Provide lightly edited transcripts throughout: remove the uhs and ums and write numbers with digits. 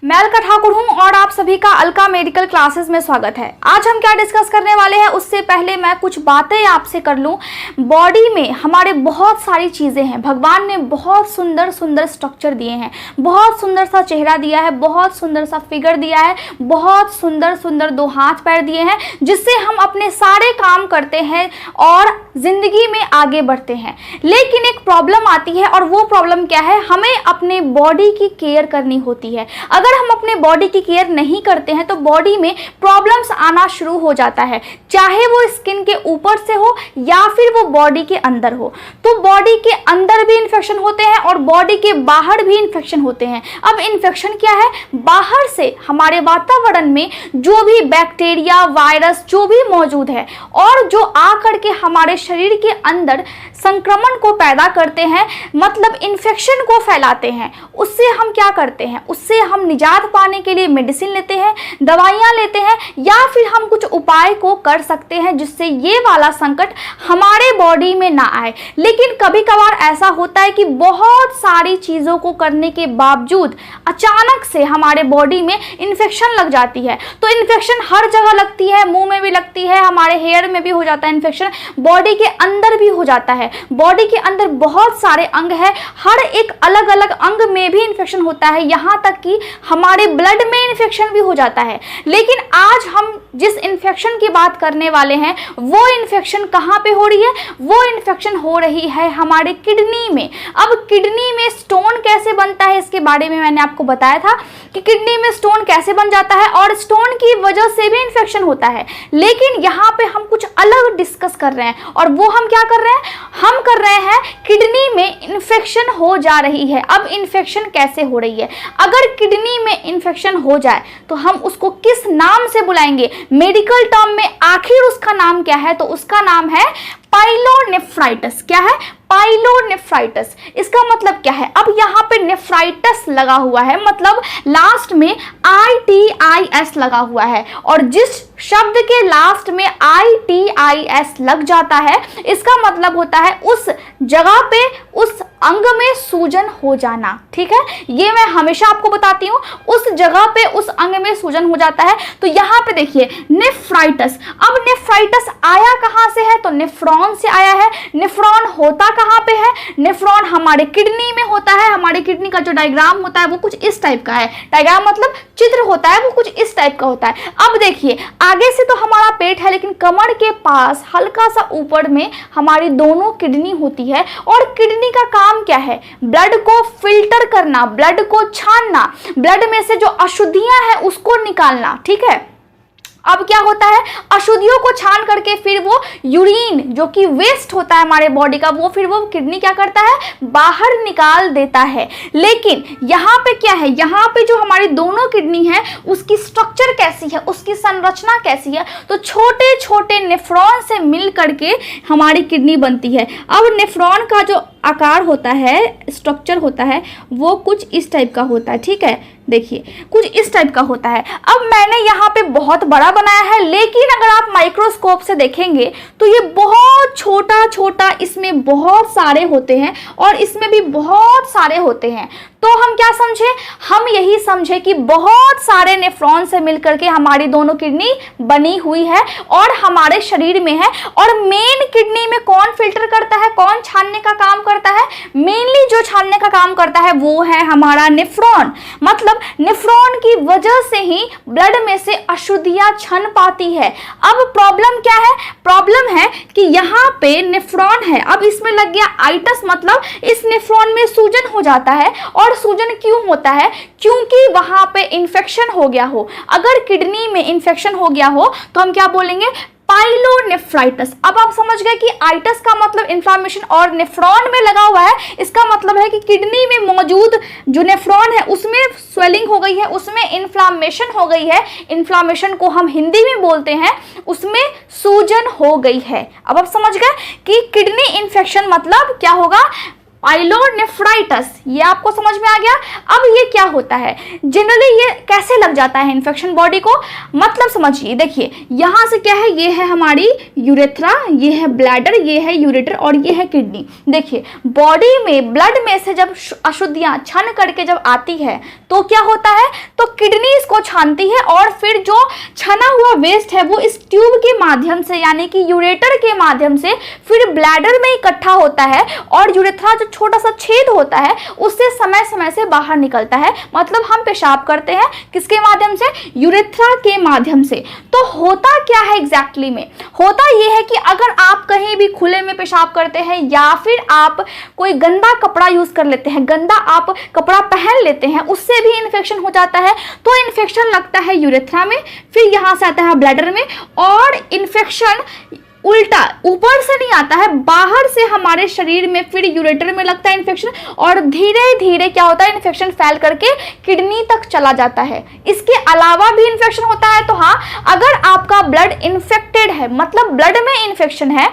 मैं अलका ठाकुर हूं और आप सभी का अलका मेडिकल क्लासेस में स्वागत है। आज हम क्या डिस्कस करने वाले हैं, उससे पहले मैं कुछ बातें आपसे कर लूं। बॉडी में हमारे बहुत सारी चीज़ें हैं। भगवान ने बहुत सुंदर सुंदर स्ट्रक्चर दिए हैं, बहुत सुंदर सा चेहरा दिया है, बहुत सुंदर सा फिगर दिया है, बहुत सुंदर सुंदर दो हाथ पैर दिए हैं, जिससे हम अपने सारे काम करते हैं और ज़िंदगी में आगे बढ़ते हैं। लेकिन एक प्रॉब्लम आती है, और वो प्रॉब्लम क्या है, हमें अपने बॉडी की केयर करनी होती है। अगर हम अपने बॉडी की केयर नहीं करते हैं तो बॉडी में प्रॉब्लम्स आना शुरू हो जाता है, चाहे वो स्किन के ऊपर से हो या फिर वो बॉडी के अंदर हो। तो बॉडी के अंदर भी इन्फेक्शन होते हैं और बॉडी के बाहर भी इन्फेक्शन होते हैं। अब इन्फेक्शन क्या है, बाहर से हमारे वातावरण में जो भी बैक्टीरिया, वायरस जो भी मौजूद है और जो आकर के हमारे शरीर के अंदर संक्रमण को पैदा करते हैं, मतलब इन्फेक्शन को फैलाते हैं, उससे हम क्या करते हैं, उससे हम निजात पाने के लिए मेडिसिन लेते हैं, दवाइयाँ लेते हैं, या फिर हम कुछ उपाय को कर सकते हैं जिससे ये वाला संकट हमारे बॉडी में ना आए। लेकिन कभी कभार ऐसा होता है कि बहुत सारी चीज़ों को करने के बावजूद अचानक से हमारे बॉडी में इन्फेक्शन लग जाती है। तो इन्फेक्शन हर जगह लगती है, मुंह में भी लगती है, हमारे हेयर में भी हो जाता है इन्फेक्शन, बॉडी के अंदर भी हो जाता है। बॉडी के अंदर बहुत सारे अंग है, हर एक अलग अलग अंग में भी इन्फेक्शन होता है, यहाँ तक कि हमारे ब्लड में इन्फेक्शन भी हो जाता है। लेकिन आज हम जिस इन्फेक्शन की बात करने वाले हैं, वो इन्फेक्शन कहाँ पे हो रही है, वो इन्फेक्शन हो रही है हमारे किडनी में। अब किडनी में स्टोन कैसे बनता है, इसके बारे में मैंने आपको बताया था कि किडनी में स्टोन कैसे बन जाता है और स्टोन की वजह से भी इन्फेक्शन होता है। लेकिन यहाँ पे हम कुछ अलग डिस्कस कर रहे हैं, और वो हम क्या कर रहे हैं, हम कर रहे हैं किडनी में इन्फेक्शन हो जा रही है। अब इन्फेक्शन कैसे हो रही है, अगर किडनी में इन्फेक्शन हो जाए तो हम उसको किस नाम से बुलाएंगे, मेडिकल टर्म में आखिर उसका नाम क्या है, तो उसका नाम है पाइलोनेफ्राइटिस। क्या है, पाइलोनेफ्राइटिस। इसका मतलब क्या है, अब यहाँ पे नेफ्राइटिस लगा हुआ है, मतलब लास्ट में ITIS लगा हुआ है, और जिस शब्द के लास्ट में ITIS लग जाता है, इसका मतलब होता है उस जगह पे, उस अंग में सूजन हो जाना। ठीक है, ये मैं हमेशा आपको बताती हूँ, उस जगह पे, उस अंग में सूजन हो जाता है। तो यहाँ पे देखिए नेफ्राइटिस। अब नेफ्राइटिस आया कहाँ से है, तो नेफ्रॉन से आया है। नेफ्रॉन होता कहाँ पे है, नेफ्रॉन हमारे किडनी में होता है। हमारे किडनी का जो डायग्राम होता है वो कुछ इस टाइप का है, डायग्राम मतलब चित्र होता है, वो कुछ इस टाइप का होता है। अब देखिए आगे से तो हमारा पेट है, लेकिन कमर के पास हल्का सा ऊपर में हमारी दोनों किडनी होती है, और किडनी का काम क्या है, ब्लड को फिल्टर करना, ब्लड को छानना, ब्लड में से जो अशुद्धियां हैं उसको निकालना। ठीक है, अब क्या होता है, अशुद्धियों को छान करके फिर वो यूरिन जो कि वेस्ट होता है हमारे बॉडी का, वो फिर वो किडनी क्या करता है, बाहर निकाल देता है। लेकिन यहाँ पे क्या है, यहाँ पे जो हमारी दोनों किडनी है उसकी स्ट्रक्चर कैसी है, उसकी संरचना कैसी है, तो छोटे छोटे नेफ्रॉन से मिल करके हमारी किडनी बनती है। अब नेफ्रॉन का जो आकार होता है, स्ट्रक्चर होता है, वो कुछ इस टाइप का होता है। ठीक है, देखिए कुछ इस टाइप का होता है। अब मैंने यहाँ पे बहुत बड़ा बनाया है, लेकिन अगर आप माइक्रोस्कोप से देखेंगे तो ये बहुत छोटा छोटा, इसमें बहुत सारे होते हैं और इसमें भी बहुत सारे होते हैं। तो हम क्या समझे, हम यही समझे कि बहुत सारे नेफ्रॉन से मिलकर के हमारी दोनों किडनी बनी हुई है और हमारे शरीर में है। और मेन किडनी में कौन फिल्टर करता है, कौन छानने का काम करता है, मेनली जो छानने का काम करता है वो है हमारा नेफ्रॉन। मतलब नेफ्रॉन की वजह से ही ब्लड में से अशुद्धियां छन पाती है। अब प्रॉब्लम क्या है, प्रॉब्लम है कि यहाँ पे नेफ्रॉन है, अब इसमें लग गया आइटस, मतलब इस नेफ्रॉन में सूजन हो जाता है। और सूजन क्यों होता है, क्योंकि वहां पे इंफेक्शन हो गया हो। अगर किडनी में इंफेक्शन हो गया हो तो हम क्या बोलेंगे, पाइलोनेफ्राइटिस। अब आप समझ गए कि आइटस का मतलब इन्फ्लामेशन, और नेफ्रॉन में लगा हुआ है, इसका मतलब है कि किडनी में मौजूद जो नेफ्रॉन है उसमें स्वेलिंग हो गई है, उसमें इन्फ्लामेशन हो गई है। इन्फ्लामेशन को हम हिंदी में बोलते हैं, उसमें सूजन हो गई है। अब आप समझ गए कि किडनी इन्फेक्शन मतलब क्या होगा, पाइलोनेफ्राइटिस, ये आपको समझ में आ गया। अब ये क्या होता है, जनरली ये कैसे लग जाता है इन्फेक्शन बॉडी को, मतलब समझिए, देखिए यहाँ से क्या है, ये है हमारी यूरेथ्रा, ये है ब्लैडर, ये है यूरेटर और ये है किडनी। देखिए बॉडी में ब्लड में से जब अशुद्धियां छन करके जब आती है तो क्या होता है, तो किडनी इसको छानती है और फिर जो छना हुआ वेस्ट है वो इस ट्यूब के माध्यम से यानी कि यूरेटर के माध्यम से फिर ब्लैडर में इकट्ठा होता है और यूरेथ्रा जो छोटा सा छेद होता है उससे समय समय से बाहर निकलता है। मतलब हम पेशाब करते हैं किसके माध्यम से, यूरेथ्रा के माध्यम से। तो होता क्या है एग्जैक्टली में, होता यह है कि अगर आप कहीं भी खुले में पेशाब करते हैं या फिर आप कोई गंदा कपड़ा यूज कर लेते हैं, गंदा आप कपड़ा पहन लेते हैं, उससे भी इन्फेक्शन हो जाता है। तो इन्फेक्शन लगता है यूरेथ्रा में, फिर यहां से आता है ब्लैडर में, और इन्फेक्शन उल्टा ऊपर से नहीं आता है, बाहर से हमारे शरीर में फिर यूरेटर में लगता है इन्फेक्शन, और धीरे धीरे क्या होता है, इन्फेक्शन फैल करके किडनी तक चला जाता है। इसके अलावा भी इन्फेक्शन होता है। तो हाँ, अगर आपका ब्लड इन्फेक्टेड है, मतलब ब्लड में इन्फेक्शन है,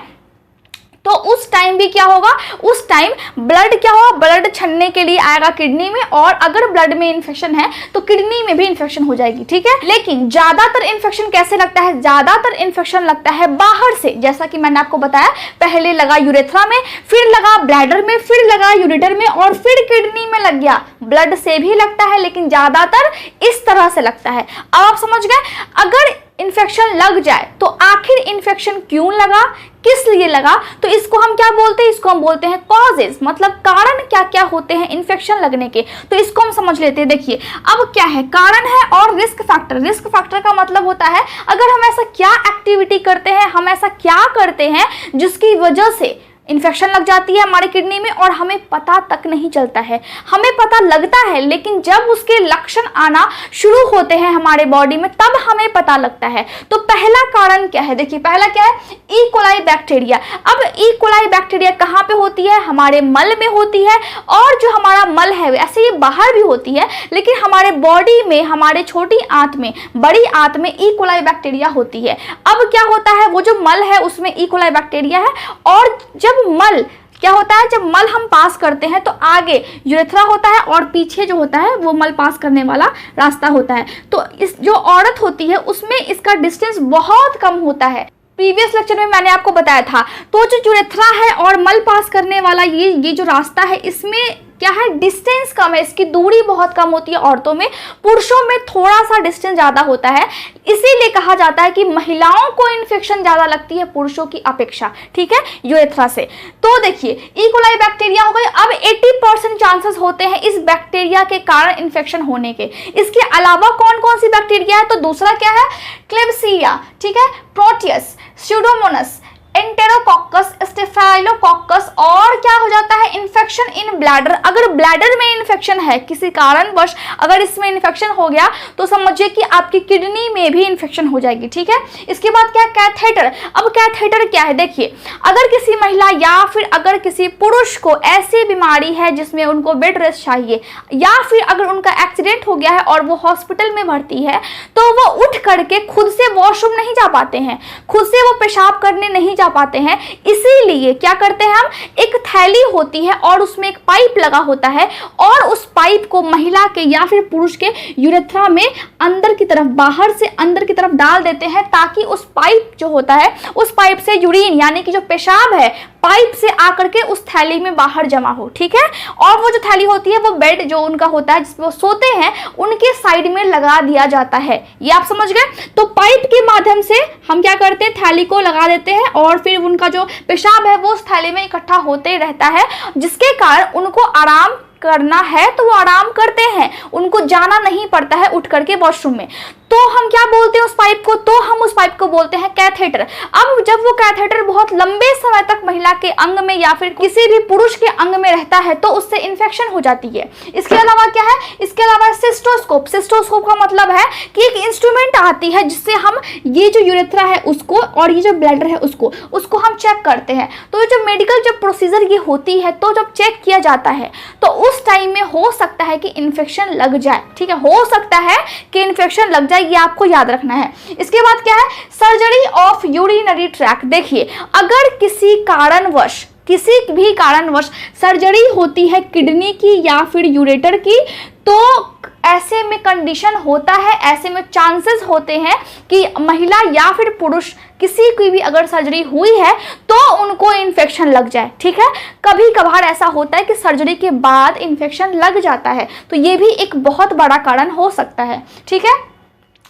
तो उस टाइम भी क्या होगा, उस टाइम ब्लड क्या होगा, ब्लड छन्ने के लिए आएगा किडनी में, और अगर ब्लड में इन्फेक्शन है तो किडनी में भी इन्फेक्शन हो जाएगी, ठीक है। लेकिन ज्यादातर इन्फेक्शन कैसे लगता है, ज्यादातर इन्फेक्शन लगता है बाहर से, जैसा कि मैंने आपको बताया, पहले लगा यूरेथ्रा में, फिर लगा ब्लैडर में, फिर लगा यूरेटर में, और फिर किडनी में लग गया। ब्लड से भी लगता है लेकिन ज्यादातर इस तरह से लगता है। अब आप समझ गए, अगर इन्फेक्शन लग जाए तो आखिर इन्फेक्शन क्यों लगा, किस लिए लगा, तो इसको हम क्या बोलते हैं, इसको हम बोलते हैं कॉजेज, मतलब कारण क्या क्या होते हैं इन्फेक्शन लगने के। तो इसको हम समझ लेते हैं। देखिए अब क्या है, कारण है और रिस्क फैक्टर। रिस्क फैक्टर का मतलब होता है अगर हम ऐसा क्या एक्टिविटी करते हैं, हम ऐसा क्या करते हैं जिसकी वजह से इन्फेक्शन लग जाती है हमारे किडनी में और हमें पता तक नहीं चलता है। हमें पता लगता है लेकिन जब उसके लक्षण आना शुरू होते हैं हमारे बॉडी में तब हमें पता लगता है। तो पहला कारण क्या है, देखिए पहला क्या है, ई कोलाई बैक्टीरिया। अब ई कोलाई बैक्टीरिया कहाँ पे होती है, हमारे मल में होती है, और जो हमारा मल है ऐसे ये बाहर भी होती है, लेकिन हमारे बॉडी में, हमारे छोटी आंत में, बड़ी आंत में ई कोलाई बैक्टीरिया होती है। अब क्या होता है, वो जो मल है उसमें ई कोलाई बैक्टीरिया है, और जब मल क्या होता है, जब मल हम पास करते हैं तो आगे यूरेथ्रा होता है और पीछे जो होता है वो मल पास करने वाला रास्ता होता है। तो इस जो औरत होती है उसमें इसका डिस्टेंस बहुत कम होता है। प्रीवियस लेक्चर में मैंने आपको बताया था। तो जो यूरेथ्रा है और मल पास करने वाला ये जो रास्ता है, इसमें क्या है, डिस्टेंस कम है, इसकी दूरी बहुत कम होती है औरतों में। पुरुषों में थोड़ा सा डिस्टेंस ज्यादा होता है, इसीलिए कहा जाता है कि महिलाओं को इन्फेक्शन ज्यादा लगती है पुरुषों की अपेक्षा, ठीक है, यूरेथ्रा से। तो देखिए ई कोलाई बैक्टीरिया हो गई। अब 80% चांसेस होते हैं इस बैक्टीरिया के कारण इन्फेक्शन होने के। इसके अलावा कौन कौन सी बैक्टीरिया है, तो दूसरा क्या है, क्लेब्सिया, ठीक है, प्रोटियस, स्यूडोमोनास, एंटेरोकॉकस, स्टेफाइलोकॉकस, और क्या हो जाता है, इन्फेक्शन इन ब्लैडर। अगर ब्लैडर में इन्फेक्शन है किसी कारणवश, अगर इसमें इन्फेक्शन हो गया तो समझिए कि आपकी किडनी में भी इन्फेक्शन हो जाएगी, ठीक है। इसके बाद क्या है, कैथेटर। अब कैथेटर क्या है, देखिए अगर किसी महिला या फिर अगर किसी पुरुष को ऐसी बीमारी है जिसमें उनको बेड रेस्ट चाहिए, या फिर अगर उनका एक्सीडेंट हो गया है और वो हॉस्पिटल में भर्ती है, तो वो उठ करके खुद से वॉशरूम नहीं जा पाते हैं, खुद से वो पेशाब करने नहीं जा पाते हैं। इसीलिए क्या करते हैं हम, एक थैली होती है और उसमें एक पाइप लगा होता है, और उस पाइप को महिला के या फिर पुरुष के यूरेथ्रा में अंदर की तरफ, बाहर से अंदर की तरफ डाल देते हैं, ताकि उस पाइप जो होता है, उस पाइप से यूरिन यानी कि जो पेशाब है पाइप से आकर के उस थैली में बाहर जमा हो, ठीक है। और वो जो थैली होती है वो बेड जो उनका होता है जिसमें वो सोते हैं उनके साइड में लगा दिया जाता है। ये आप समझ गए। तो पाइप के माध्यम से हम क्या करते हैं, थैली को लगा देते हैं और फिर उनका जो पेशाब है वो उस थैली में इकट्ठा होते रहता है, जिसके कारण उनको आराम करना है तो वो आराम करते हैं, उनको जाना नहीं पड़ता है उठ करके वॉशरूम में। तो हम क्या बोलते हैं उस पाइप को, तो हम उस पाइप को बोलते हैं कैथेटर। अब जब वो कैथेटर बहुत लंबे समय तक महिला के अंग में या फिर किसी भी पुरुष के अंग में रहता है तो उससे इन्फेक्शन हो जाती है। इसके अलावा क्या है, इसके अलावा सिस्टोस्कोप। सिस्टोस्कोप का मतलब है कि एक इंस्ट्रूमेंट आती है जिससे हम ये जो यूरेथ्रा है उसको और ये जो ब्लैडर है उसको हम चेक करते हैं। तो जो मेडिकल जो प्रोसीजर ये होती है, तो जब चेक किया जाता है तो उस टाइम में हो सकता है कि इन्फेक्शन लग जाए, ठीक है, हो सकता है कि इन्फेक्शन लग जाए, ये आपको याद रखना है। इसके बाद क्या है, सर्जरी ऑफ यूरिनरी ट्रैक्ट। देखिए अगर किसी कारणवश किसी भी कारणवश सर्जरी होती है किडनी की या फिर यूरेटर की, तो ऐसे में कंडीशन होता है, ऐसे में चांसेस होते हैं कि महिला या फिर पुरुष किसी की भी अगर सर्जरी हुई है तो उनको इन्फेक्शन लग जाए। ठीक है, कभी कभार ऐसा होता है कि सर्जरी के बाद इन्फेक्शन लग जाता है, तो ये भी एक बहुत बड़ा कारण हो सकता है। ठीक है,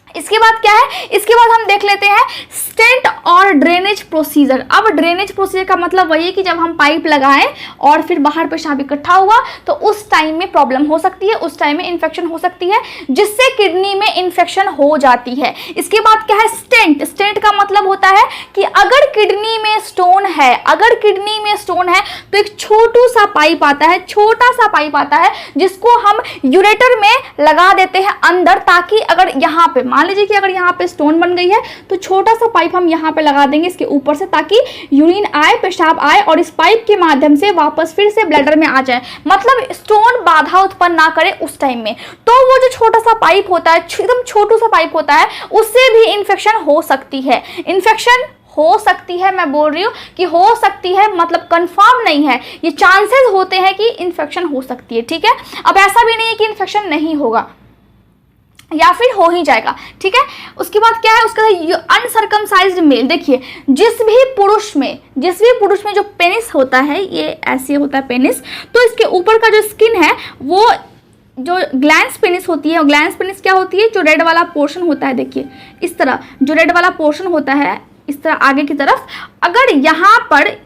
इसके बाद क्या है, इसके बाद हम देख लेते हैं स्टेंट और ड्रेनेज प्रोसीजर। अब ड्रेनेज प्रोसीजर का मतलब वही है कि जब हम पाइप लगाएं और फिर बाहर पेशाब इकट्ठा हुआ तो उस टाइम में प्रॉब्लम हो सकती है, उस टाइम में इन्फेक्शन हो सकती है, जिससे किडनी में इन्फेक्शन हो जाती है। इसके बाद क्या है स्टेंट। स्टेंट का मतलब होता है कि अगर किडनी में स्टोन है, अगर किडनी में स्टोन है तो एक छोटू सा पाइप आता है, छोटा सा पाइप आता है जिसको हम यूरेटर में लगा देते हैं अंदर, ताकि अगर यहाँ पे मान लीजिए कि अगर यहाँ पे स्टोन बन गई है तो छोटा सा पाइप हम यहाँ पे लगा देंगे इसके ऊपर से, ताकि यूरिन आए, पेशाब आए और इस पाइप के माध्यम से वापस फिर से ब्लैडर में आ जाए, मतलब स्टोन बाधा उत्पन्न ना करे उस टाइम में। तो वो जो छोटा सा पाइप होता है, एकदम छोटू सा पाइप होता है, उससे भी इन्फेक्शन हो सकती है। इन्फेक्शन हो सकती है, मैं बोल रही हूँ कि हो सकती है, मतलब कंफर्म नहीं है, ये चांसेस होते हैं कि इन्फेक्शन हो सकती है। ठीक है, अब ऐसा भी नहीं है कि इन्फेक्शन नहीं होगा या फिर हो ही जाएगा। ठीक है, उसके बाद क्या है, उसका अनसर्कमसाइज्ड मेल। देखिए जिस भी पुरुष में जो पेनिस होता है, ये ऐसे होता है पेनिस, तो इसके ऊपर का जो स्किन है वो जो ग्लैंस पेनिस होती है, ग्लैंस पेनिस क्या होती है, जो रेड वाला पोर्शन होता है, देखिए इस तरह जो रेड वाला पोर्शन होता है इस तरह आगे की तरफ, अगर यहाँ पर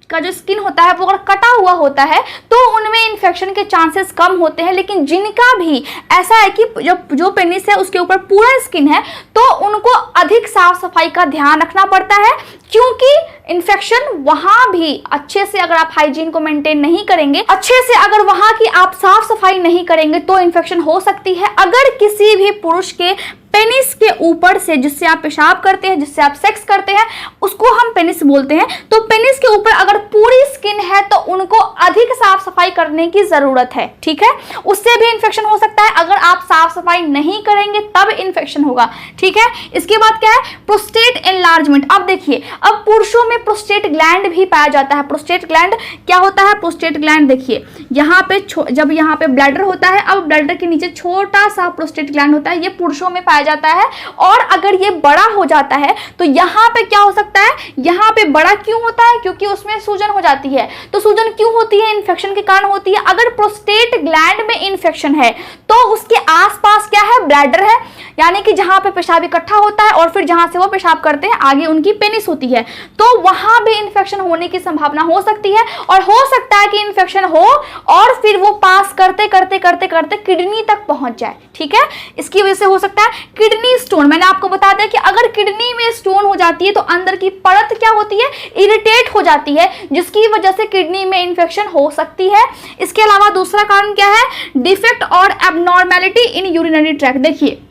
का जो स्किन होता है वो अगर कटा हुआ होता है तो उनमें इन्फेक्शन के चांसेस कम होते हैं। लेकिन जिनका भी ऐसा है कि जो पेनिस है उसके ऊपर पूरा स्किन है, तो उनको अधिक साफ सफाई का ध्यान रखना पड़ता है, क्योंकि इन्फेक्शन वहां भी अच्छे से अगर आप हाइजीन को मेंटेन नहीं करेंगे, अच्छे से अगर वहां की आप साफ सफाई नहीं करेंगे तो इन्फेक्शन हो सकती है। अगर किसी भी पुरुष के पेनिस के ऊपर से, जिससे आप पेशाब करते हैं, जिससे आप सेक्स करते हैं, उसको हम पेनिस बोलते हैं, तो पेनिस के ऊपर अगर पूरी स्किन है तो उनको अधिक साफ सफाई करने की जरूरत है। ठीक है, उससे भी इन्फेक्शन हो सकता है, अगर आप साफ सफाई नहीं करेंगे तब इन्फेक्शन होगा। ठीक है, इसके बाद क्या है प्रोस्टेट एनलार्जमेंट। अब देखिए, अब पुरुषों में प्रोस्टेट ग्लैंड भी पाया जाता है। प्रोस्टेट ग्लैंड क्या होता है, प्रोस्टेट ग्लैंड देखिए यहाँ पे जब यहाँ पे ब्लैडर होता है, अब ब्लैडर के नीचे छोटा सा प्रोस्टेट ग्लैंड होता है, ये पुरुषों में पाया जाता है। और अगर ये बड़ा हो जाता है तो यहाँ पे क्या हो सकता है, यहाँ पे बड़ा क्यों होता है, क्योंकि उसमें सूजन हो जाती है। तो सूजन क्यों होती है, इन्फेक्शन के कारण होती है। अगर प्रोस्टेट ग्लैंड में इन्फेक्शन है तो उसके आसपास क्या है, ब्लैडर है, यानी कि जहां पे पेशाब इकट्ठा होता है और फिर जहां से वो पेशाब करते हैं आगे उनकी पेनिस होती है, तो वहां भी इन्फेक्शन होने की संभावना हो सकती है। और हो सकता है कि इन्फेक्शन हो और फिर वो पास करते करते करते करते किडनी तक पहुंच जाए। ठीक है, इसकी वजह से हो सकता है किडनी स्टोन। मैंने आपको बता दिया कि अगर किडनी में स्टोन हो जाती है तो अंदर की परत क्या होती है, इरिटेट हो जाती है, जिसकी वजह से किडनी में इन्फेक्शन हो सकती है। इसके अलावा दूसरा कारण क्या है, डिफेक्ट और एबनॉर्मेलिटी इन यूरिनरी ट्रैक्ट। देखिए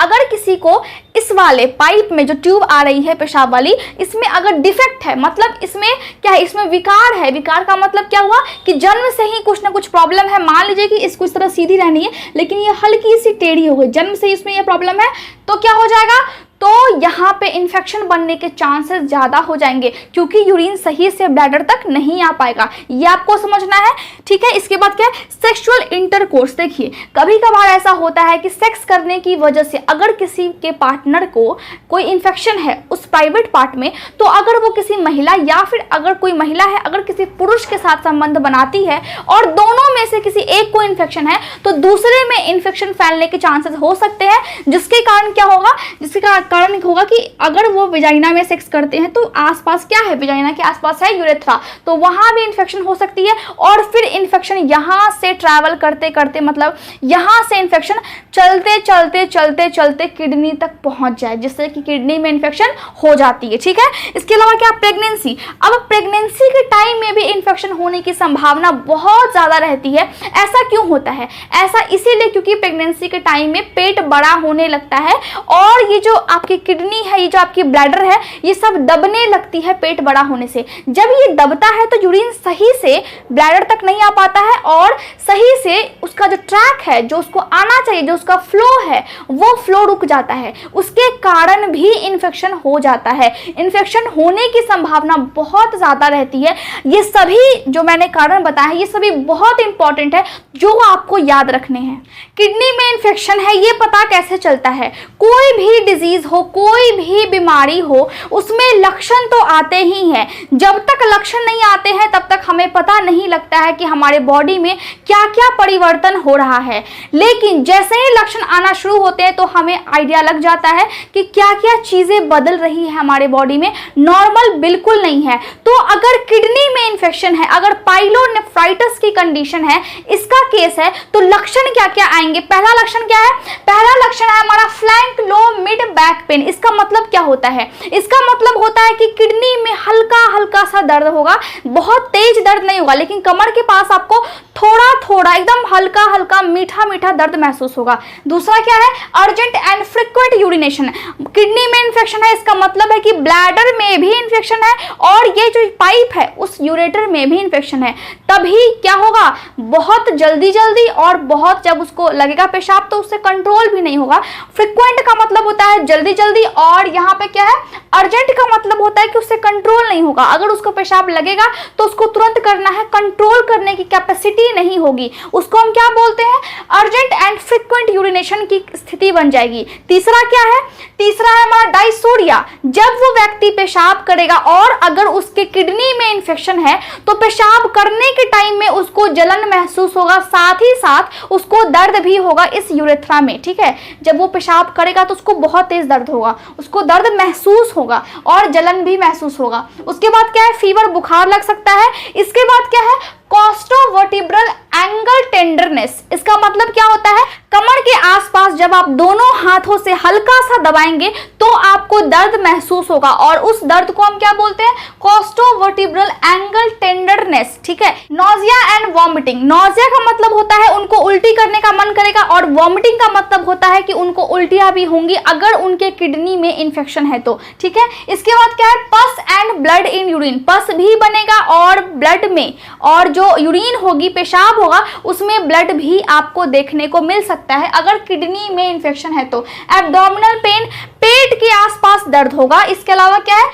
अगर किसी को इस वाले पाइप में जो ट्यूब आ रही है पेशाब वाली, इसमें अगर डिफेक्ट है, मतलब इसमें क्या है, इसमें विकार है। विकार का मतलब क्या हुआ कि जन्म से ही कुछ ना कुछ प्रॉब्लम है। मान लीजिए कि इसको इस तरह सीधी रहनी है लेकिन ये हल्की सी टेढ़ी हो गई, जन्म से इसमें ये प्रॉब्लम है, तो क्या हो जाएगा, तो यहाँ पे इन्फेक्शन बनने के चांसेस ज़्यादा हो जाएंगे, क्योंकि यूरिन सही से ब्लैडर तक नहीं आ पाएगा। ये आपको समझना है। ठीक है, इसके बाद क्या है, सेक्सुअल इंटरकोर्स। देखिए कभी कभार ऐसा होता है कि सेक्स करने की वजह से अगर किसी के पार्टनर को कोई इन्फेक्शन है उस प्राइवेट पार्ट में, तो अगर वो किसी महिला या फिर अगर कोई महिला है अगर किसी पुरुष के साथ संबंध बनाती है और दोनों में से किसी एक को इन्फेक्शन है, तो दूसरे में इन्फेक्शन फैलने के चांसेस हो सकते हैं। जिसके कारण क्या होगा, जिसके कारण होगा कि अगर वो वेजाइना में सेक्स करते हैं तो आसपास क्या है, वेजाइना के आसपास है यूरेथ्रा, तो वहां भी इन्फेक्शन हो सकती है। और फिर इन्फेक्शन यहां से ट्रैवल करते करते, मतलब यहां से इन्फेक्शन चलते चलते चलते चलते किडनी तक पहुंच जाए, जिससे कि किडनी में इन्फेक्शन हो जाती है। ठीक है, इसके अलावा क्या, प्रेगनेंसी। अब प्रेगनेंसी के टाइम में भी इन्फेक्शन होने की संभावना बहुत ज्यादा रहती है। ऐसा क्यों होता है, ऐसा इसीलिए क्योंकि प्रेगनेंसी के टाइम में पेट बड़ा होने लगता है और ये जो आपकी किडनी है, ये जो आपकी ब्लैडर है, ये सब दबने लगती है पेट बड़ा होने से। जब ये दबता है तो यूरिन सही से ब्लैडर तक नहीं आ पाता है और सही से उसका जो ट्रैक है, जो उसको आना चाहिए, जो उसका फ्लो है, वो फ्लो रुक जाता है। उसके कारण भी इन्फेक्शन हो जाता है। इन्फेक्शन होने की संभावना बहुत ज़्यादा रहती है। ये सभी जो मैंने कारण बताए, ये सभी बहुत इंपॉर्टेंट है जो आपको याद रखने हैं। किडनी में इन्फेक्शन है, ये पता कैसे चलता है? कोई भी डिजीज हो, कोई भी बीमारी हो, उसमें लक्षण तो आते ही हैं। जब तक लक्षण नहीं आते हैं तब तक हमें पता नहीं लगता है कि हमारे बॉडी में क्या क्या परिवर्तन हो रहा है। लेकिन जैसे ही लक्षण आना शुरू होते हैं तो हमें आइडिया लग जाता है कि क्या क्या चीजें बदल रही है हमारे बॉडी में, नॉर्मल बिल्कुल नहीं है। तो अगर किडनी में इन्फेक्शन है, अगर पाइलोनेफ्राइटिस की कंडीशन है, इसका केस है, तो लक्षण क्या क्या आएंगे? पहला लक्षण क्या है? पहला लक्षण है हमारा फ्लैंक लो मिड बैक पेन। इसका मतलब क्या होता है? इसका मतलब होता है कि किडनी में हल्का हल्का सा दर्द होगा, बहुत तेज दर्द नहीं होगा, लेकिन कमर के पास आपको थोड़ा थोड़ा एकदम हल्का हल्का मीठा मीठा दर्द महसूस होगा। दूसरा क्या है? Urgent and frequent urination. Kidney में इन्फेक्शन है, इसका मतलब है कि ब्लैडर में भी इन्फेक्शन है और ये जो पाइप है उस यूरेटर में भी इन्फेक्शन है। तभी क्या होगा? बहुत जल्दी जल्दी और बहुत जब उसको लगेगा पेशाब तो उससे कंट्रोल भी नहीं होगा। फ्रीक्वेंट का मतलब होता है जल्दी जल्दी, और यहाँ पे क्या है? अर्जेंट का मतलब होता है कि उससे कंट्रोल नहीं होगा। अगर उसको पेशाब लगेगा तो उसको तुरंत करना है, कंट्रोल करने की कैपेसिटी नहीं होगी, उसको हम क्या बोलते हैं? अर्जेंट एंड फ्रीक्वेंट यूरिनेशन की स्थिति बन जाएगी। तीसरा क्या है? तीसरा है हमारा डायसूरिया। जब वो व्यक्ति पेशाब करेगा और अगर उसके किडनी में इन्फेक्शन है तो पेशाब करने के टाइम में उसको जलन महसूस होगा, साथ ही साथ उसको दर्द भी होगा इस यूरेथ्रा में। ठीक है, जब वो पेशाब करेगा तो उसको बहुत तेज दर्द होगा, उसको दर्द महसूस होगा और जलन भी महसूस होगा। उसके बाद क्या है? फीवर, बुखार लग सकता है। इसके बाद क्या है? कॉस्टोवर्टिब्रल एंगल टेंडरनेस। इसका मतलब क्या होता है? कमर के आसपास जब आप दोनों हाथों से हल्का सा दबाएंगे तो आपको दर्द महसूस होगा और उस दर्द को हम क्या बोलते हैं? कॉस्टोवर्टिब्रल एंगल टेंडरनेस। ठीक है। Nausea and vomiting. नोजिया का मतलब होता है उनको उल्टी करने का मन करेगा और वॉमिटिंग का मतलब होता है कि उनको उल्टियां भी होंगी अगर उनके किडनी में इन्फेक्शन है तो। ठीक है। इसके बाद क्या है? पस एंड ब्लड इन यूरिन। पस भी बनेगा और ब्लड में, और जो यूरिन होगी, पेशाब होगा, उसमें ब्लड भी आपको देखने को मिल सकता है अगर किडनी में इन्फेक्शन है तो। एब्डोमिनल पेन, पेट के आसपास दर्द होगा। इसके अलावा क्या है?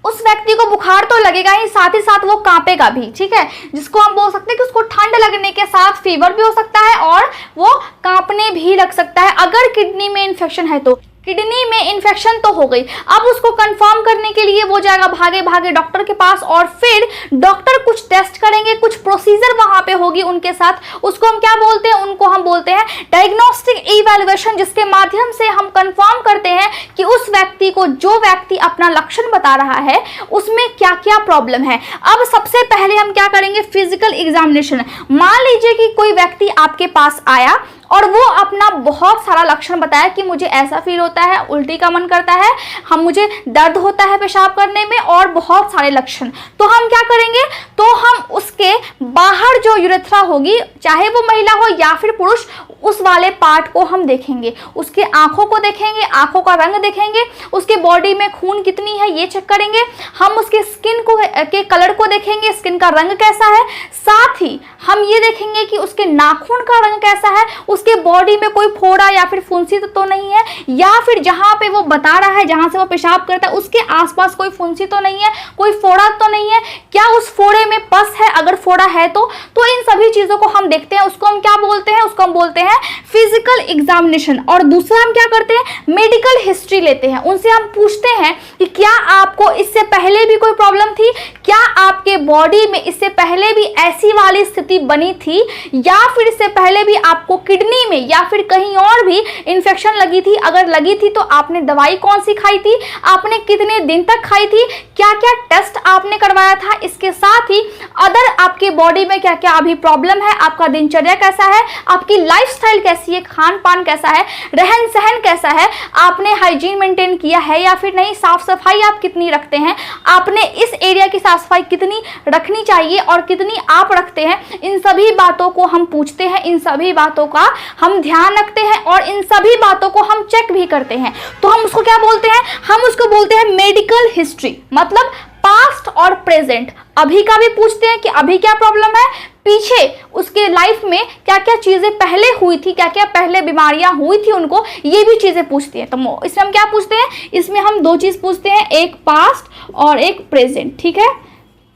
उस व्यक्ति को बुखार तो लगेगा ही, साथ ही साथ वो कांपेगा भी। ठीक है, जिसको हम बोल सकते हैं कि उसको ठंड लगने के साथ फीवर भी हो सकता है और वो कांपने भी लग सकता है अगर किडनी में इन्फेक्शन है तो। किडनी में इन्फेक्शन तो हो गई, अब उसको कंफर्म करने के लिए वो जाएगा भागे भागे डॉक्टर के पास और फिर डॉक्टर कुछ टेस्ट करेंगे, कुछ प्रोसीजर वहां पे होगी उनके साथ। उसको हम क्या बोलते हैं? उनको हम बोलते हैं डायग्नोस्टिक इवैल्यूएशन, जिसके माध्यम से हम कंफर्म करते हैं कि उस व्यक्ति को, जो व्यक्ति अपना लक्षण बता रहा है, उसमें क्या क्या प्रॉब्लम है। अब सबसे पहले हम क्या करेंगे? Physical examination. मान लीजिए कि कोई व्यक्ति आपके पास आया और वो अपना बहुत सारा लक्षण बताया कि मुझे ऐसा फील होता है, उल्टी का मन करता है, मुझे दर्द होता है पेशाब करने में, और बहुत सारे लक्षण। तो हम क्या करेंगे? तो हम उसके बाहर जो यूरेथ्रा होगी, चाहे वो महिला हो या फिर पुरुष, उस वाले पार्ट को हम देखेंगे, उसके आंखों को देखेंगे, आंखों का रंग देखेंगे, उसके बॉडी में खून कितनी है ये चेक करेंगे, हम उसके स्किन को के कलर को देखेंगे, स्किन का रंग कैसा है, साथ ही हम ये देखेंगे कि उसके नाखून का रंग कैसा है, उसके बॉडी में कोई फोड़ा या फिर फुंसी तो नहीं है, या फिर जहां पे वो बता रहा है, जहां से वो पेशाब करता है, उसके आसपास कोई फुंसी तो नहीं है, कोई फोड़ा तो नहीं है, क्या उस फोड़े में पस है, अगर फोड़ा है तो इन सभी चीजों को हम देखते हैं। उसको हम क्या बोलते हैं? उसको हम बोलते हैं फिजिकल एग्जामिनेशन। और दूसरा हम क्या करते हैं? मेडिकल हिस्ट्री लेते हैं, उनसे हम पूछते हैं कि क्या आपको इससे पहले भी कोई प्रॉब्लम थी, क्या आपके बॉडी में इससे पहले भी ऐसी वाली स्थिति बनी थी, या फिर इससे पहले भी आपको किडनी में या फिर कहीं और भी इन्फेक्शन लगी थी, अगर लगी थी तो आपने दवाई कौन सी खाई थी, आपने कितने दिन तक खाई थी, क्या क्या टेस्ट आपने करवाया था, इसके साथ ही अदर आपके बॉडी में क्या क्या अभी प्रॉब्लम है, आपका दिनचर्या कैसा है, आपकी लाइफस्टाइल कैसी है, खान पान कैसा है, रहन सहन कैसा है, आपने हाइजीन मेंटेन किया है या फिर नहीं, साफ सफाई आप कितनी रखते हैं, आपने इस एरिया की साफ सफाई कितनी रखनी चाहिए और कितनी आप रखते हैं, इन सभी बातों को हम पूछते हैं, इन सभी बातों का हम ध्यान रखते हैं और इन सभी बातों को हम चेक भी करते हैं। तो हम उसको क्या बोलते हैं? हम उसको बोलते हैं मेडिकल हिस्ट्री। मतलब पास्ट और प्रेजेंट, अभी का भी पूछते हैं कि अभी क्या प्रॉब्लम है, पीछे उसके लाइफ में क्या क्या चीजें पहले हुई थी, क्या क्या पहले बीमारियां हुई थी उनको, ये भी चीजें पूछती हैं। तो इसमें हम क्या पूछते हैं? इसमें हम दो चीज पूछते हैं, एक पास्ट और एक प्रेजेंट। ठीक है,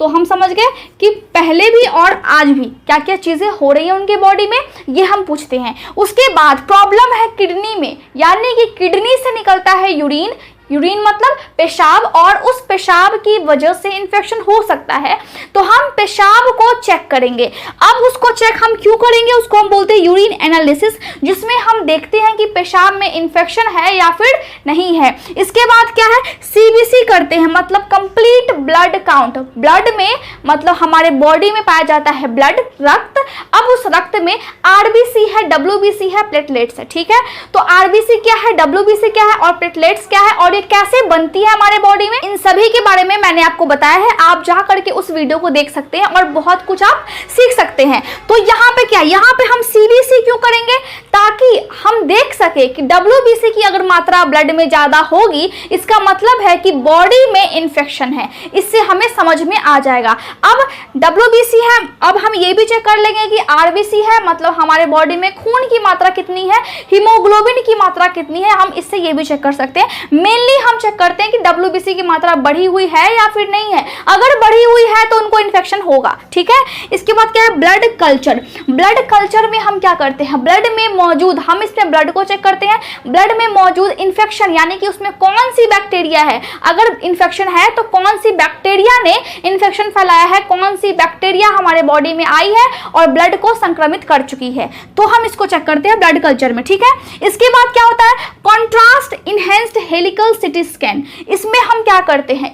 तो हम समझ गए कि पहले भी और आज भी क्या क्या चीजें हो रही हैं उनके बॉडी में, ये हम पूछते हैं। उसके बाद प्रॉब्लम है किडनी में, यानी कि किडनी से निकलता है यूरिन। यूरिन मतलब पेशाब, और उस पेशाब की वजह से इन्फेक्शन हो सकता है। तो हम पेशाब को चेक करेंगे। अब उसको चेक हम क्यों करेंगे? उसको हम बोलते हैं यूरिन एनालिसिस, जिसमें हम देखते हैं कि पेशाब में इन्फेक्शन है या फिर नहीं है। इसके बाद क्या है? सीबीसी करते हैं, मतलब कंप्लीट ब्लड काउंट। ब्लड में मतलब हमारे बॉडी में पाया जाता है ब्लड, रक्त। अब उस रक्त में आरबीसी है, डब्ल्यूबीसी है, प्लेटलेट्स है। ठीक है, तो आरबीसी क्या है, डब्ल्यूबीसी क्या है और प्लेटलेट्स क्या है और ये कैसे बनती है हमारे बॉडी में, इन सभी के बारे में मैंने आपको बताया है। आप जा करके उस वीडियो को देख सकते हैं और बहुत कुछ आप सीख सकते हैं। तो यहाँ पे क्या, यहाँ पे हम सीबीसी क्यों करेंगे? ताकि हम देख सके कि डब्ल्यूबीसी की अगर मात्रा ब्लड में ज्यादा होगी, इसका मतलब है कि बॉडी में इंफेक्शन है। इससे हमें समझ में आ जाएगा। अब डब्ल्यूबीसी है, अब हम ये भी चेक कर लेंगे कि आरबीसी है, मतलब हमारे बॉडी में खून की मात्रा कितनी है, हीमोग्लोबिन की मात्रा कितनी है, हम इससे ये भी चेक कर सकते हैं। मेनली हम चेक करते हैं कि डब्ल्यूबीसी की मात्रा बढ़ी हुई है या फिर नहीं है। अगर बढ़ी हुई है तो उनको इन्फेक्शन होगा। ठीक है, इसके बाद क्या है? Blood culture. ब्लड कल्चर में हम क्या करते हैं? ब्लड में मौजूद, हम इसमें ब्लड को चेक करते हैं, ब्लड में मौजूद इन्फेक्शन, यानी कि उसमें कौन सी बैक्टीरिया है। अगर इन्फेक्शन है तो कौन सी बैक्टीरिया ने इन्फेक्शन फैलाया है, कौन सी बैक्टीरिया हमारे बॉडी में आई है और ब्लड को संक्रमित कर चुकी है, तो हम इसको चेक करते हैं ब्लड कल्चर में। ठीक है, इसके बाद क्या होता है? Contrast enhanced helical CT scan. इसमें हम क्या करते हैं?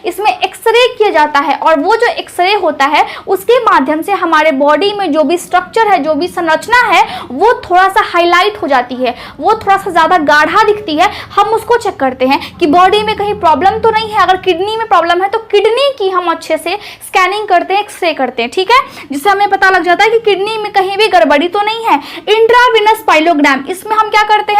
इसमें एक्सरे किया जाता है और वो जो एक्सरे होता है उसके माध्यम से हमारे बॉडी में जो भी स्ट्रक्चर है, जो भी संरचना है, वो थोड़ा सा हाईलाइट हो जाती है, वो थोड़ा सा ज्यादा गाढ़ा दिखती है। हम उसको चेक करते हैं कि बॉडी में कहीं प्रॉब्लम तो नहीं है। अगर किडनी में प्रॉब्लम है तो किडनी की हम अच्छे से स्कैनिंग करते हैं, एक्सरे करते हैं। ठीक है, जिससे हमें पता लग जाता है कि किडनी में कहीं भी गड़बड़ी तो नहीं है। इंट्रावीनस पाइलोग्राम, इसमें हम क्या करते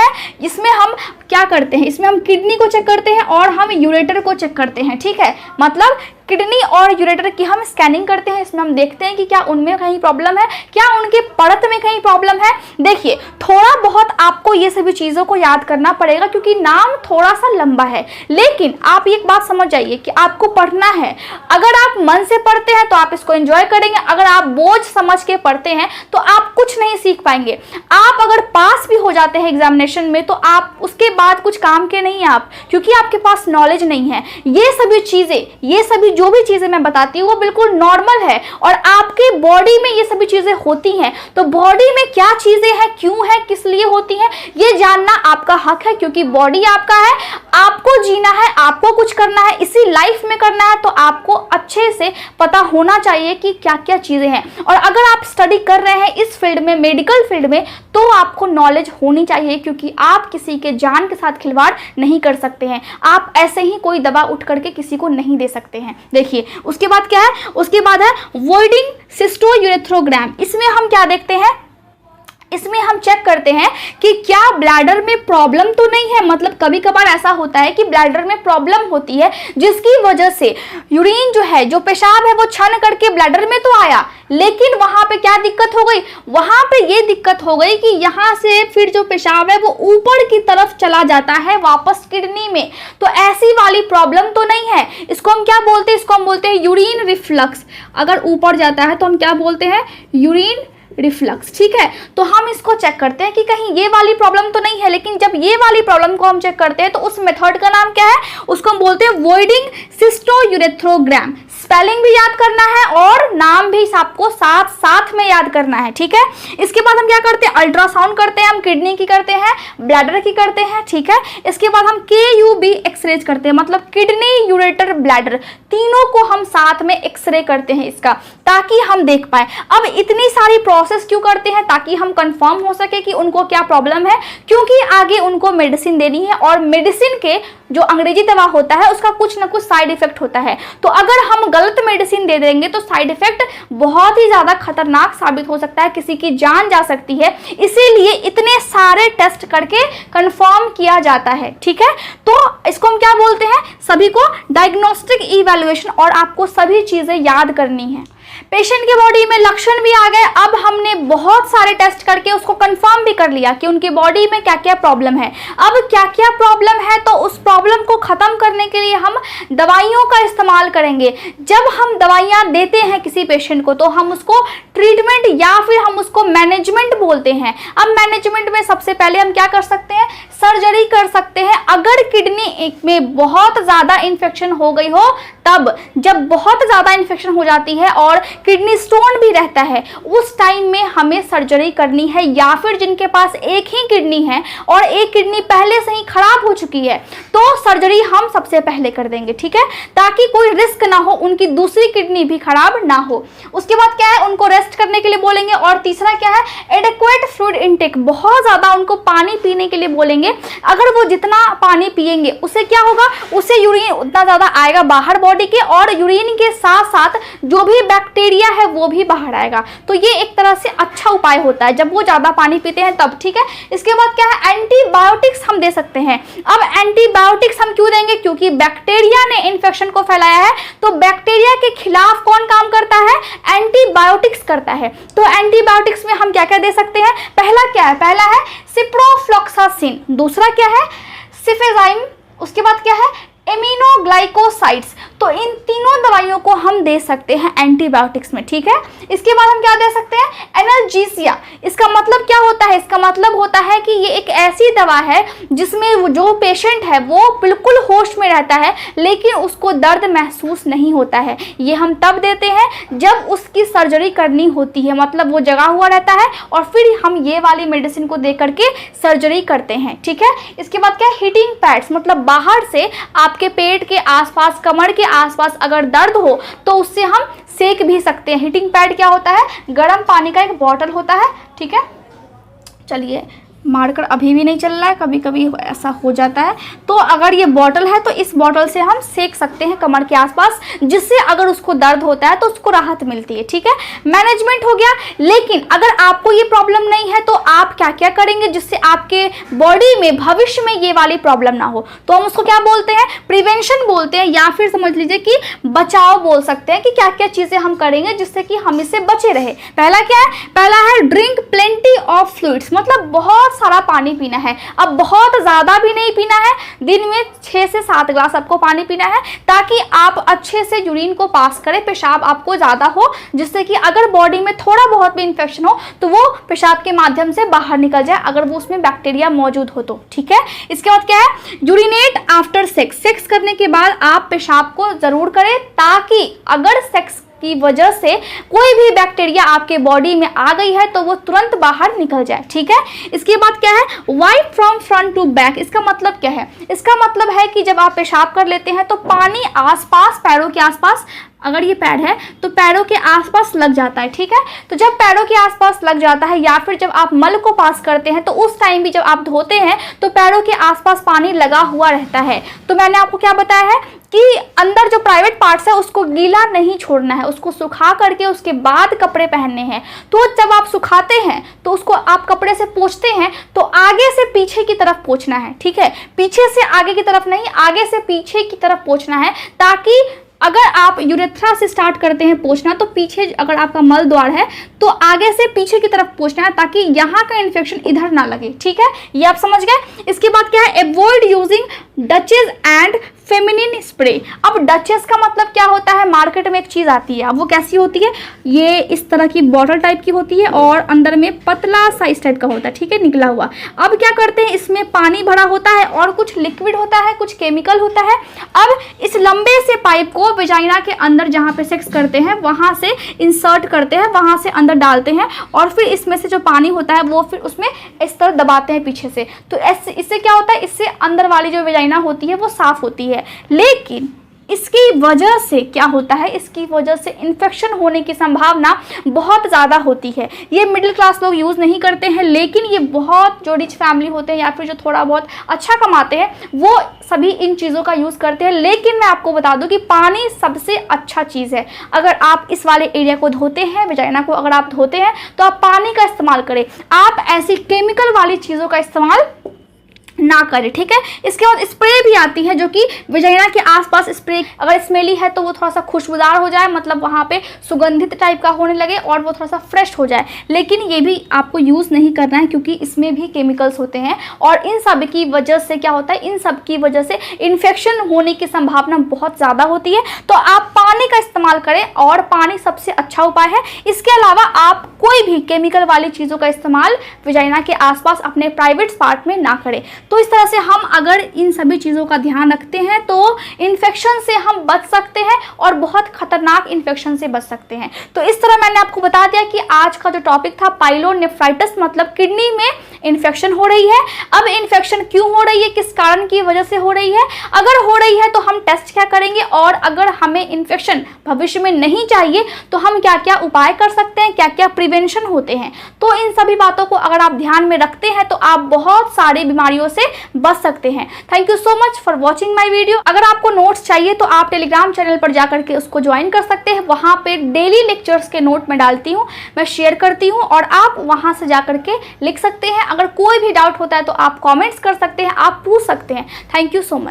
हैं? इसमें हम किडनी को चेक करते हैं और हम यूरेटर को चेक करते हैं। ठीक है, मतलब किडनी और यूरेटर की हम स्कैनिंग करते हैं। इसमें हम देखते हैं कि क्या उनमें कहीं प्रॉब्लम है, क्या उनके परत में कहीं प्रॉब्लम है। देखिए, थोड़ा बहुत आपको ये सभी चीज़ों को याद करना पड़ेगा क्योंकि नाम थोड़ा सा लंबा है, लेकिन आप एक बात समझ जाइए कि आपको पढ़ना है। अगर आप मन से पढ़ते हैं तो आप इसको एंजॉय करेंगे, अगर आप बोझ समझ के पढ़ते हैं तो आप कुछ नहीं सीख पाएंगे। आप अगर पास भी हो जाते हैं एग्जामिनेशन में तो आप उसके बाद कुछ काम के नहीं हैं आप, क्योंकि आपके पास नॉलेज नहीं है। ये सभी जो भी चीजें मैं बताती हूँ वो बिल्कुल नॉर्मल है और आपके बॉडी में ये सभी चीजें होती हैं। तो बॉडी में क्या चीजें हैं, क्यों है, किस लिए होती हैं, ये जानना आपका हक है, क्योंकि बॉडी आपका है, आपको जीना है, आपको कुछ करना है, इसी लाइफ में करना है, तो आपको अच्छे से पता होना चाहिए कि क्या क्या चीजें हैं। और अगर आप स्टडी कर रहे हैं इस फील्ड में, मेडिकल फील्ड में, तो आपको नॉलेज होनी चाहिए, क्योंकि आप किसी के जान के साथ खिलवाड़ नहीं कर सकते हैं। आप ऐसे ही कोई दवा उठ करके किसी को नहीं दे सकते हैं। देखिए, उसके बाद क्या है? उसके बाद है वॉइडिंग सिस्टोयूरेथ्रोग्राम। इसमें हम क्या देखते हैं? इसमें हम चेक करते हैं कि क्या ब्लैडर में प्रॉब्लम तो नहीं है। मतलब कभी कभार ऐसा होता है कि ब्लैडर में प्रॉब्लम होती है जिसकी वजह से यूरिन जो है, जो पेशाब है, वो छन करके ब्लैडर में तो आया, लेकिन वहां पे क्या दिक्कत हो गई? वहां पे ये दिक्कत हो गई कि यहाँ से फिर जो पेशाब है वो ऊपर की तरफ चला जाता है वापस किडनी में। तो ऐसी वाली प्रॉब्लम तो नहीं है। इसको हम क्या बोलते हैं? इसको हम बोलते हैं यूरिन रिफ्लक्स। अगर ऊपर जाता है तो हम क्या बोलते हैं? Urine reflux. ठीक है, तो हम इसको चेक करते हैं कि कहीं ये वाली प्रॉब्लम तो नहीं है। लेकिन जब ये वाली प्रॉब्लम को हम चेक करते हैं तो उस मेथड का नाम क्या है? उसको हम बोलते हैं वॉइडिंग सिस्टोयूरेथ्रोग्राम। स्पेलिंग भी याद करना है और नाम भी आपको साथ साथ में याद करना है, ठीक है। इसके बाद हम क्या करते हैं, अल्ट्रासाउंड करते हैं, हम किडनी की करते हैं, ब्लैडर की करते हैं, ठीक है। इसके बाद हम KUB एक्सरे करते हैं, मतलब किडनी, यूरेटर, ब्लैडर, तीनों को हम साथ में एक्सरे करते हैं इसका, ताकि हम देख पाए। अब इतनी सारी प्रोसेस क्यों करते हैं, ताकि हम कंफर्म हो सके कि उनको क्या प्रॉब्लम है, क्योंकि आगे उनको मेडिसिन देनी है और मेडिसिन के जो अंग्रेजी दवा होता है उसका कुछ ना कुछ साइड इफेक्ट होता है। तो अगर हम गलत मेडिसिन दे देंगे तो साइड इफेक्ट बहुत ही ज्यादा खतरनाक साबित हो सकता है, किसी की जान जा सकती है। इसीलिए इतने सारे टेस्ट करके कंफर्म किया जाता है, ठीक है। तो इसको हम क्या बोलते हैं, सभी को डायग्नोस्टिक इवैल्यूएशन, और आपको सभी चीजें याद करनी है। पेशेंट के बॉडी में लक्षण भी आ गए, अब हमने बहुत सारे टेस्ट करके उसको कंफर्म भी कर लिया कि उनकी बॉडी में क्या क्या प्रॉब्लम है। अब क्या क्या प्रॉब्लम है, तो उस प्रॉब्लम को खत्म करने के लिए हम दवाइयों का इस्तेमाल करेंगे। जब हम दवाइयाँ देते हैं किसी पेशेंट को तो हम उसको ट्रीटमेंट या फिर हम उसको मैनेजमेंट बोलते हैं। अब मैनेजमेंट में सबसे पहले हम क्या कर सकते हैं, सर्जरी कर सकते हैं। अगर किडनी में बहुत ज़्यादा इन्फेक्शन हो गई हो, तब जब बहुत ज़्यादा इन्फेक्शन हो जाती है और किडनी स्टोन भी रहता है, उस टाइम में हमें सर्जरी करनी है। या फिर जिनके पास एक ही किडनी है और एक किडनी पहले से ही खराब हो चुकी है, तो सर्जरी हम सबसे पहले कर देंगे, ठीक है, ताकि कोई रिस्क ना हो, उनकी दूसरी किडनी भी खराब ना हो। उसके बाद क्या है, उनको रेस्ट करने के लिए बोलेंगे। और तीसरा क्या है, एडेक्वेट फ्लूइड इनटेक, बहुत ज़्यादा उनको पानी पीने के लिए बोलेंगे। अगर वो जितना पानी पिएंगे उससे क्या होगा, उससे यूरिन उतना ज़्यादा आएगा बाहर बॉडी के, और यूरिन के साथ साथ जो भी बैक्टीरिया है वो भी बाहर आएगा। तो ये एक तरह से अच्छा उपाय होता है जब वो ज़्यादा पानी पीते हैं तब, ठीक है। इसके बाद क्या है, एंटीबायोटिक्स हम दे सकते हैं। अब एंटीबायोटिक्स हम क्यों देंगे, क्योंकि बैक्टीरिया ने इन्फेक्शन को फैलाया है, तो बैक्टीरिया के खिलाफ कौन काम करता है, एंटीबायोटिक्स करता है। तो एंटीबायोटिक्स में हम क्या क्या दे सकते हैं, पहला क्या है, पहला है सिप्रोफ्लॉक्सासिन, दूसरा क्या है सिफेजाइम, उसके बाद क्या है एमिनोग्लाइकोसाइड्स। तो इन तीनों दवाइयों को हम दे सकते हैं एंटीबायोटिक्स में, ठीक है। इसके बाद हम क्या दे सकते हैं, एनाल्जेसिया। इसका मतलब क्या होता है, इसका मतलब होता है कि ये एक ऐसी दवा है जिसमें जो पेशेंट है वो बिल्कुल होश में रहता है लेकिन उसको दर्द महसूस नहीं होता है। ये हम तब देते हैं जब उसकी सर्जरी करनी होती है, मतलब वो जगा हुआ रहता है और फिर हम ये वाली मेडिसिन को दे करके सर्जरी करते हैं, ठीक है। इसके बाद क्या है, हीटिंग पैड्स, मतलब बाहर से आपके पेट के आसपास, कमर के आसपास अगर दर्द हो तो उससे हम सेक भी सकते हैं। हीटिंग पैड क्या होता है, गर्म पानी का एक बॉटल होता है, ठीक है। चलिए, मार्कर अभी भी नहीं चल रहा है, कभी कभी ऐसा हो जाता है। तो अगर ये बॉटल है तो इस बॉटल से हम सेक सकते हैं कमर के आसपास, जिससे अगर उसको दर्द होता है तो उसको राहत मिलती है, ठीक है। मैनेजमेंट हो गया। लेकिन अगर आपको ये प्रॉब्लम नहीं है तो आप क्या क्या करेंगे जिससे आपके बॉडी में भविष्य में ये वाली प्रॉब्लम ना हो, तो हम उसको क्या बोलते हैं, प्रिवेंशन बोलते हैं, या फिर समझ लीजिए कि बचाव बोल सकते हैं कि क्या क्या चीज़ें हम करेंगे जिससे कि हम इससे बचे रहे। पहला क्या है, पहला है ड्रिंक प्लेंटी ऑफ फ्लूइड्स, मतलब बहुत सारा पानी पीना है। अब बहुत ज़्यादा भी नहीं पीना है, दिन में 6 से 7 ग्लास आपको पानी पीना है, ताकि आप अच्छे से यूरिन को पास करें, पेशाब आपको ज़्यादा हो, जिससे कि अगर बॉडी में थोड़ा बहुत भी इन्फेक्शन हो तो वो पेशाब के माध्यम से बाहर निकल जाए, अगर वो उसमें बैक्टीरिया मौजूद हो तो, ठीक है। इसके बाद क्या है, यूरिनेट आफ्टर सेक्स, सेक्स करने के बाद आप पेशाब को ज़रूर करें, ताकि अगर सेक्स की वजह से कोई भी बैक्टीरिया आपके बॉडी में आ गई है तो वो तुरंत बाहर निकल जाए, ठीक है। इसके बाद क्या है, wipe from front to back. इसका मतलब क्या है, इसका मतलब है कि जब आप पेशाब कर लेते हैं तो पानी आसपास, पैरों के आसपास, अगर ये पैर है तो पैरों के आसपास लग जाता है, ठीक है। तो जब पैरों के आसपास लग जाता है या फिर जब आप मल को पास करते हैं तो उस टाइम भी जब आप धोते हैं तो पैरों के आसपास पानी लगा हुआ रहता है। तो मैंने आपको क्या बताया है कि अंदर जो प्राइवेट पार्ट्स है उसको गीला नहीं छोड़ना है, उसको सुखा करके उसके बाद कपड़े पहनने हैं। तो जब आप सुखाते हैं तो उसको आप कपड़े से पोंछते हैं तो आगे से पीछे की तरफ पोंछना है, ठीक है। पीछे से आगे की तरफ नहीं, आगे से पीछे की तरफ पोंछना है, ताकि अगर आप यूरेथ्रा से स्टार्ट करते हैं पोंछना तो पीछे, अगर आपका मल द्वार है तो आगे से पीछे की तरफ पोंछना है, ताकि यहाँ का इन्फेक्शन इधर ना लगे, ठीक है। ये आप समझ गए। इसके बाद क्या है, avoid using duchess and feminine spray. अब डचेस का मतलब क्या होता है, मार्केट में एक चीज़ आती है, अब वो कैसी होती है, ये इस तरह की बॉटल टाइप की होती है और अंदर में पतला सा इस टाइप का होता है, ठीक है, निकला हुआ। अब क्या करते हैं, इसमें पानी भरा होता है और कुछ लिक्विड होता है, कुछ केमिकल होता है। अब इस लंबे से पाइप को वेजाइना के अंदर जहाँ पे सेक्स करते हैं वहाँ से इंसर्ट करते हैं, वहाँ से अंदर डालते हैं और फिर इसमें से जो पानी होता है वो फिर उसमें इस तरह दबाते हैं पीछे से। तो इससे क्या होता है, इससे अंदर वाली जो वेजाइना होती है वो साफ होती है। लेकिन इसकी वजह से क्या होता है, इसकी वजह से इन्फेक्शन होने की संभावना बहुत ज़्यादा होती है। ये मिडिल क्लास लोग यूज़ नहीं करते हैं, लेकिन ये बहुत जो रिच फैमिली होते हैं या फिर जो थोड़ा बहुत अच्छा कमाते हैं वो सभी इन चीज़ों का यूज़ करते हैं। लेकिन मैं आपको बता दूं कि पानी सबसे अच्छा चीज़ है। अगर आप इस वाले एरिया को धोते हैं, वेजाइना को अगर आप धोते हैं, तो आप पानी का इस्तेमाल करें, आप ऐसी केमिकल वाली चीज़ों का इस्तेमाल ना करें, ठीक है। इसके बाद स्प्रे भी आती है जो कि वेजाइना के आसपास स्प्रे, अगर स्मेली है तो वो थोड़ा सा खुशबूदार हो जाए, मतलब वहाँ पे सुगंधित टाइप का होने लगे और वो थोड़ा सा फ्रेश हो जाए। लेकिन ये भी आपको यूज़ नहीं करना है क्योंकि इसमें भी केमिकल्स होते हैं और इन सब की वजह से क्या होता है, इन सब की वजह से इन्फेक्शन होने की संभावना बहुत ज़्यादा होती है। तो आप पानी का इस्तेमाल करें और पानी सबसे अच्छा उपाय है। इसके अलावा आप कोई भी केमिकल वाली चीज़ों का इस्तेमाल वेजाइना के आसपास अपने प्राइवेट पार्ट में ना करें। तो इस तरह से हम अगर इन सभी चीज़ों का ध्यान रखते हैं तो इन्फेक्शन से हम बच सकते हैं और बहुत खतरनाक इन्फेक्शन से बच सकते हैं। तो इस तरह मैंने आपको बता दिया कि आज का जो टॉपिक था पाइलोनेफ्राइटिस, मतलब किडनी में इन्फेक्शन हो रही है। अब इन्फेक्शन क्यों हो रही है, किस कारण की वजह से हो रही है, अगर हो रही है तो हम टेस्ट क्या करेंगे और अगर हमें इन्फेक्शन भविष्य में नहीं चाहिए तो हम क्या क्या उपाय कर सकते हैं, क्या क्या प्रिवेंशन होते हैं। तो इन सभी बातों को अगर आप ध्यान में रखते हैं तो आप बहुत सारी बीमारियों से बच सकते हैं। Thank you so much for watching my video. अगर आपको नोट्स चाहिए तो आप टेलीग्राम चैनल पर जाकर के उसको ज्वाइन कर सकते हैं। वहाँ पे डेली लेक्चर्स के नोट मैं डालती हूँ, मैं शेयर करती हूँ और आप वहाँ से जाकर के लिख सकते हैं। अगर कोई भी डाउट होता है तो आप कमेंट्स कर सकते हैं, आप पूछ सकते हैं। Thank you so much.